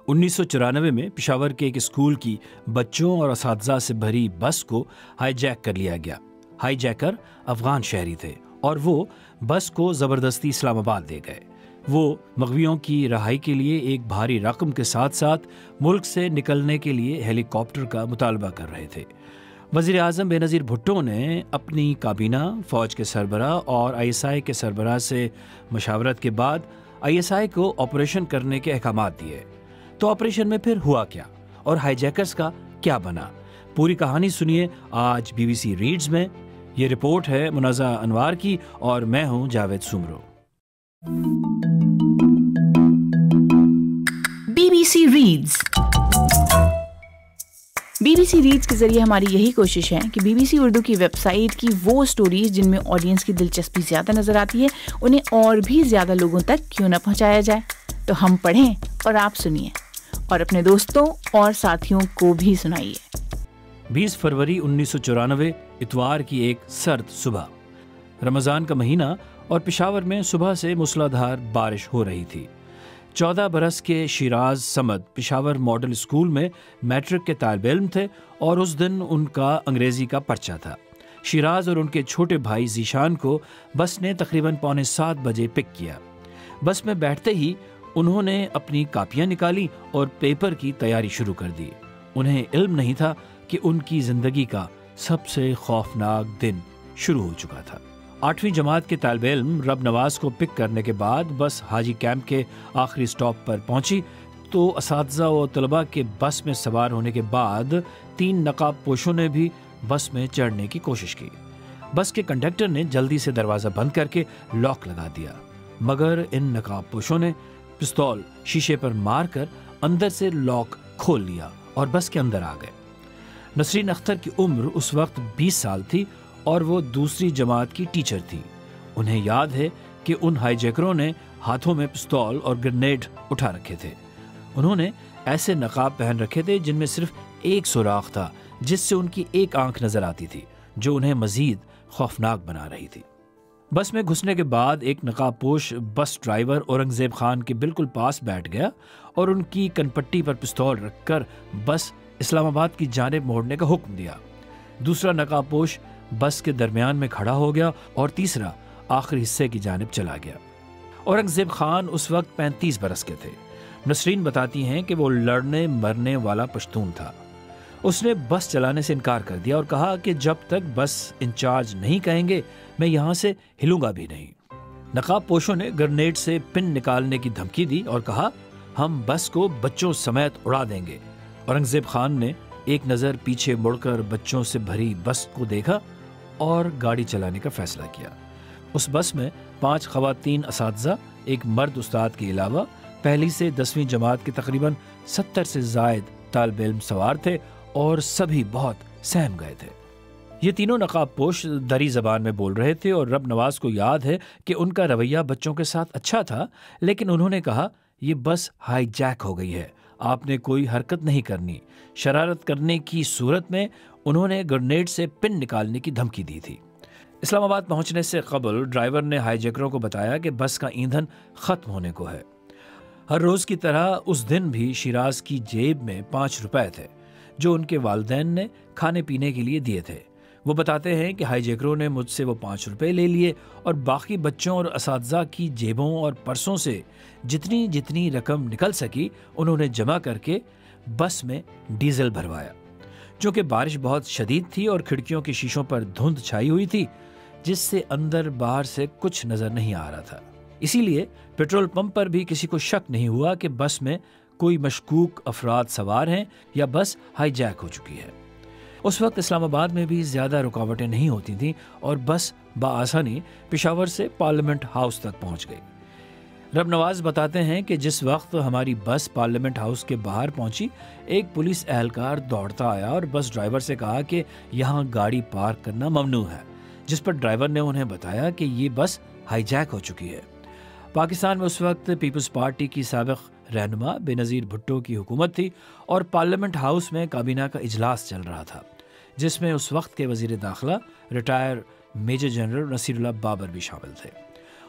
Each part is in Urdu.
1994 میں پشاور کے ایک اسکول کی بچوں اور اساتذہ سے بھری بس کو ہائی جیک کر لیا گیا۔ ہائی جیکر افغان شہری تھے اور وہ بس کو زبردستی اسلام آباد لے گئے۔ وہ مغویوں کی رہائی کے لیے ایک بھاری رقم کے ساتھ ساتھ ملک سے نکلنے کے لیے ہیلی کاپٹر کا مطالبہ کر رہے تھے۔ وزیر اعظم بے نظیر بھٹو نے اپنی کابینہ، فوج کے سربراہ اور ISI کے سربراہ سے مشاورت کے بعد ISI کو آپریشن کرنے کے احکامات دیے۔ تو آپریشن میں پھر ہوا کیا اور ہائی جیکرز کا کیا بنا؟ پوری کہانی سنیے آج BBC ریڈز میں۔ یہ رپورٹ ہے منازع انوار کی اور میں ہوں جاوید سمرو۔ BBC ریڈز کے ذریعے ہماری یہی کوشش ہے کہ BBC اردو کی ویب سائٹ کی وہ سٹوریز جن میں آڈینس کی دلچسپی زیادہ نظر آتی ہے انہیں اور بھی زیادہ لوگوں تک کیوں نہ پہنچایا جائے۔ تو ہم پڑھیں اور آپ سنیے اور اپنے دوستوں اور ساتھیوں کو بھی سنائیے۔ 20 فروری 1994 اتوار کی ایک سرد صبح، رمضان کا مہینہ، اور پشاور میں صبح سے موسلا دھار بارش ہو رہی تھی۔ 14 برس کے شیراز سمد پشاور ماڈل اسکول میں میٹرک کے طالب علم تھے اور اس دن ان کا انگریزی کا پرچہ تھا۔ شیراز اور ان کے چھوٹے بھائی ذیشان کو بس نے تقریباً 6:45 بجے پک کیا۔ بس میں بیٹھتے ہی انہوں نے اپنی کاپیاں نکالی اور پیپر کی تیاری شروع کر دی۔ انہیں علم نہیں تھا کہ ان کی زندگی کا سب سے خوفناک دن شروع ہو چکا تھا۔ 8ویں جماعت کے طالب علم رب نواز کو پک کرنے کے بعد بس حاجی کیمپ کے آخری سٹاپ پر پہنچی تو اساتذہ و طلباء کے بس میں سوار ہونے کے بعد 3 نقاب پوشوں نے بھی بس میں چڑھنے کی کوشش کی۔ بس کے کنڈکٹر نے جلدی سے دروازہ بند کر کے لاک لگا دیا، مگر ان نقاب پوشوں نے پستول شیشے پر مار کر اندر سے لاک کھول لیا اور بس کے اندر آ گئے۔ نسرین اختر کی عمر اس وقت 20 سال تھی اور وہ دوسری جماعت کی ٹیچر تھی۔ انہیں یاد ہے کہ ان ہائی جیکروں نے ہاتھوں میں پستول اور گرنیڈ اٹھا رکھے تھے۔ انہوں نے ایسے نقاب پہن رکھے تھے جن میں صرف ایک سوراخ تھا جس سے ان کی ایک آنکھ نظر آتی تھی، جو انہیں مزید خوفناک بنا رہی تھی۔ بس میں گھسنے کے بعد ایک نقاب پوش بس ڈرائیور اورنگزیب خان کے بالکل پاس بیٹھ گیا اور ان کی کنپٹی پر پستول رکھ کر بس اسلام آباد کی جانب موڑنے کا حکم دیا۔ دوسرا نقاب پوش بس کے درمیان میں کھڑا ہو گیا اور تیسرا آخری حصے کی جانب چلا گیا۔ اورنگزیب خان اس وقت 35 برس کے تھے۔ نسرین بتاتی ہیں کہ وہ لڑنے مرنے والا پشتون تھا۔ اس نے بس چلانے سے انکار کر دیا اور کہا کہ جب تک بس انچارج نہیں کہیں گے میں یہاں سے ہلوں گا بھی نہیں۔ نقاب پوشوں نے گرنیڈ سے پن نکالنے کی دھمکی دی اور کہا ہم بس کو بچوں سمیت اڑا دیں گے۔ اورنگزیب خان نے ایک نظر پیچھے مڑ کر بچوں سے بھری بس کو دیکھا اور گاڑی چلانے کا فیصلہ کیا۔ اس بس میں 5 خواتین اساتذہ، ایک مرد استاد کے علاوہ پہلی سے 10ویں جماعت کے تقریباً 70 سے زائد طالب علم سوار تھے اور سبھی بہت سہم گئے تھے۔ یہ تینوں نقاب پوش دری زبان میں بول رہے تھے اور رب نواز کو یاد ہے کہ ان کا رویہ بچوں کے ساتھ اچھا تھا، لیکن انہوں نے کہا یہ بس ہائی جیک ہو گئی ہے، آپ نے کوئی حرکت نہیں کرنی۔ شرارت کرنے کی صورت میں انہوں نے گرنیڈ سے پن نکالنے کی دھمکی دی تھی۔ اسلام آباد پہنچنے سے قبل ڈرائیور نے ہائی جیکروں کو بتایا کہ بس کا ایندھن ختم ہونے کو ہے۔ ہر روز کی طرح اس دن بھی شیراز کی جیب میں 5 روپے تھے جو ان کے والدین نے کھانے پینے کے لیے دیے تھے۔ وہ بتاتے ہیں کہ ہائی جیکروں نے مجھ سے وہ 5 روپے لے لیے اور باقی بچوں اور اساتذہ کی جیبوں اور پرسوں سے جتنی رقم نکل سکی انہوں نے جمع کر کے بس میں ڈیزل بھروایا۔ چونکہ بارش بہت شدید تھی اور کھڑکیوں کی شیشوں پر دھند چھائی ہوئی تھی جس سے اندر باہر سے کچھ نظر نہیں آ رہا تھا، اسی لیے پیٹرول پمپ پر بھی کسی کو شک نہیں ہوا کہ بس میں کوئی مشکوک افراد سوار ہیں یا بس ہائی جیک ہو چکی ہے۔ اس وقت اسلام آباد میں بھی زیادہ رکاوٹیں نہیں ہوتی تھیں اور بس بآسانی پشاور سے پارلیمنٹ ہاؤس تک پہنچ گئی۔ رب نواز بتاتے ہیں کہ جس وقت ہماری بس پارلیمنٹ ہاؤس کے باہر پہنچی ایک پولیس اہلکار دوڑتا آیا اور بس ڈرائیور سے کہا کہ یہاں گاڑی پارک کرنا ممنوع ہے، جس پر ڈرائیور نے انہیں بتایا کہ یہ بس ہائی جیک ہو چکی ہے۔ پاکستان میں اس وقت پیپلز پارٹی کی سابق رہنما بے نظیر بھٹو کی حکومت تھی اور پارلیمنٹ ہاؤس میں کابینہ کا اجلاس چل رہا تھا جس میں اس وقت کے وزیر داخلہ ریٹائر میجر جنرل نصیر اللہ بابر بھی شامل تھے۔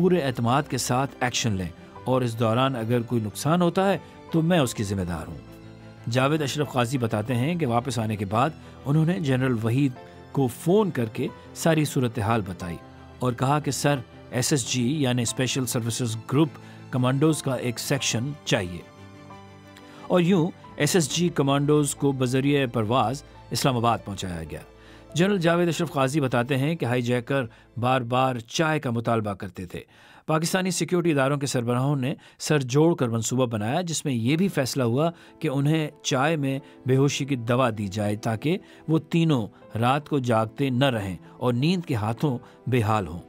پورے اعتماد کے ساتھ ایکشن لیں اور اس دوران اگر کوئی نقصان ہوتا ہے تو میں اس کی ذمہ دار ہوں۔ جاوید اشرف قاضی بتاتے ہیں کہ واپس آنے کے بعد انہوں نے جنرل وحید کو فون کر کے ساری صورتحال بتائی اور کہا کہ سر SSG یعنی اسپیشل سروسز گروپ کمانڈوز کا ایک سیکشن چاہیے، اور یوں SSG کمانڈوز کو بذریعہ پرواز اسلام آباد پہنچایا گیا۔ جنرل جاوید اشرف قاضی بتاتے ہیں کہ ہائی جیکر بار بار چائے کا مطالبہ کرتے تھے۔ پاکستانی سیکیورٹی اداروں کے سربراہوں نے سر جوڑ کر منصوبہ بنایا جس میں یہ بھی فیصلہ ہوا کہ انہیں چائے میں بے ہوشی کی دوا دی جائے تاکہ وہ تینوں رات کو جاگتے نہ رہیں اور نیند کے ہاتھوں بے حال ہوں،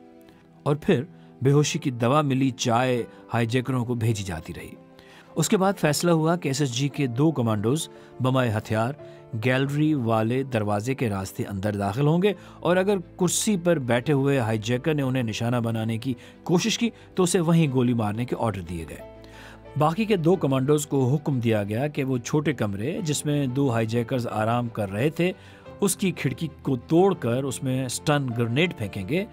اور پھر بے ہوشی کی دوا ملی چائے ہائی جیکروں کو بھیجی جاتی رہی۔ اس کے بعد فیصلہ ہوا کہ SSG کے 2 کمانڈوز بمائے ہتھیار گیلری والے دروازے کے راستے اندر داخل ہوں گے، اور اگر کرسی پر بیٹھے ہوئے ہائی جیکر نے انہیں نشانہ بنانے کی کوشش کی تو اسے وہیں گولی مارنے کے آرڈر دیے گئے۔ باقی کے 2 کمانڈوز کو حکم دیا گیا کہ وہ چھوٹے کمرے جس میں 2 ہائی جیکرز آرام کر رہے تھے اس کی کھڑکی کو توڑ کر اس میں سٹن گرنیڈ پھینکیں گے،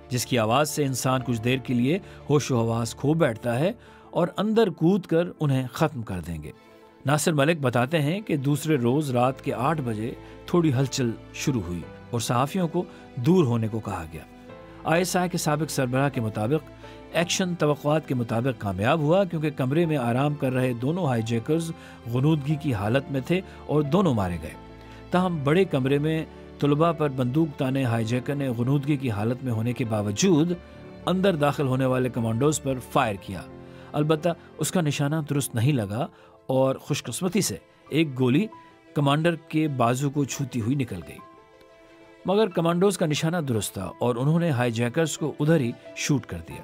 جس کی آواز سے انسان کچھ دیر کے لیے ہوش و حواس کھو بیٹھتا ہے، اور اندر کود کر انہیں ختم کر دیں گے۔ ناصر ملک بتاتے ہیں کہ دوسرے روز رات کے 8 بجے تھوڑی ہلچل شروع ہوئی اور صحافیوں کو دور ہونے کو کہا گیا۔ ISI کے سابق سربراہ کے مطابق ایکشن توقعات کے مطابق کامیاب ہوا، کیونکہ کمرے میں آرام کر رہے دونوں ہائی جیکرز غنودگی کی حالت میں تھے اور دونوں مارے گئے۔ تاہم بڑے کمرے میں طلباء پر بندوق تانے ہائی جیکر نے غنودگی کی حالت میں ہونے کے باوجود اندر داخل ہونے والے کمانڈوز پر فائر کیا۔ البتہ اس کا نشانہ درست نہیں لگا اور خوش قسمتی سے ایک گولی کمانڈر کے بازو کو چھوتی ہوئی نکل گئی، مگر کمانڈوز کا نشانہ درست تھا اور انہوں نے ہائی جیکرز کو ادھر ہی شوٹ کر دیا۔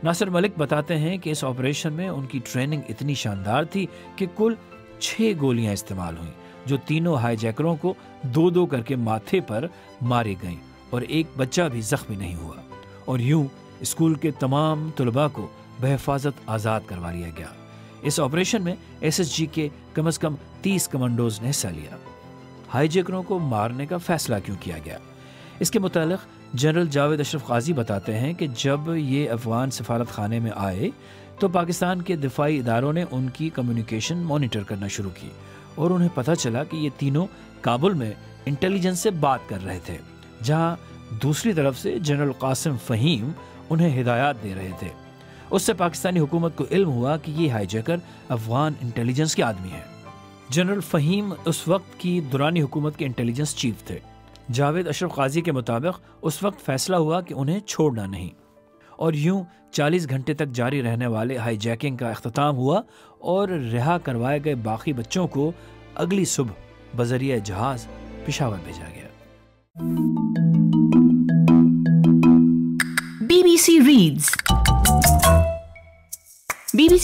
ناصر ملک بتاتے ہیں کہ اس آپریشن میں ان کی ٹریننگ اتنی شاندار تھی کہ کل 6 گولیاں استعمال ہوئیں جو تینوں ہائی جیکروں کو 2 کر کے ماتھے پر ماری گئیں، اور ایک بچہ بھی زخمی نہیں ہوا، اور یوں اسکول کے تمام طلباء کو بحفاظت آزاد کروا لیا گیا۔ اس آپریشن میں SSG کے کم از کم 30 کمانڈوز نے حصہ لیا۔ ہائی جیکروں کو مارنے کا فیصلہ کیوں کیا گیا؟ اس کے متعلق جنرل جاوید اشرف قاضی بتاتے ہیں کہ جب یہ افغان سفارت خانے میں آئے تو پاکستان کے دفاعی اداروں نے ان کی کمیونیکیشن مانیٹر کرنا شروع کی، اور انہیں پتہ چلا کہ یہ تینوں کابل میں انٹیلیجنس سے بات کر رہے تھے، جہاں دوسری طرف سے جنرل قاسم فہیم انہیں ہدایات دے رہے تھے۔ اس سے پاکستانی حکومت کو علم ہوا کہ یہ ہائی جیکر افغان انٹیلیجنس کے آدمی ہیں۔ جنرل فہیم اس وقت کی دورانی حکومت کے انٹیلیجنس چیف تھے۔ جاوید اشرف قاضی کے مطابق اس وقت فیصلہ ہوا کہ انہیں چھوڑنا نہیں، اور یوں 40 گھنٹے تک جاری رہنے والے ہائی جیکنگ کا اختتام ہوا، اور رہا کروائے گئے باقی بچوں کو اگلی صبح بذریعہ جہاز پشاور بھیجا گیا۔ BBC ریڈز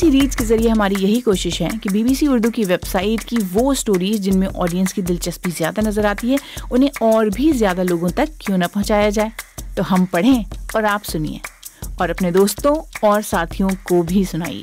ریڈز کے ذریعے ہماری یہی کوشش ہے کہ BBC اردو کی ویب سائٹ کی وہ سٹوریز جن میں آڈینس کی دلچسپی زیادہ نظر آتی ہے انہیں اور بھی زیادہ لوگوں تک کیوں نہ پہنچایا جائے۔ تو ہم پڑھیں اور آپ سنیے، اور اپنے دوستوں اور ساتھیوں کو بھی سنائیے۔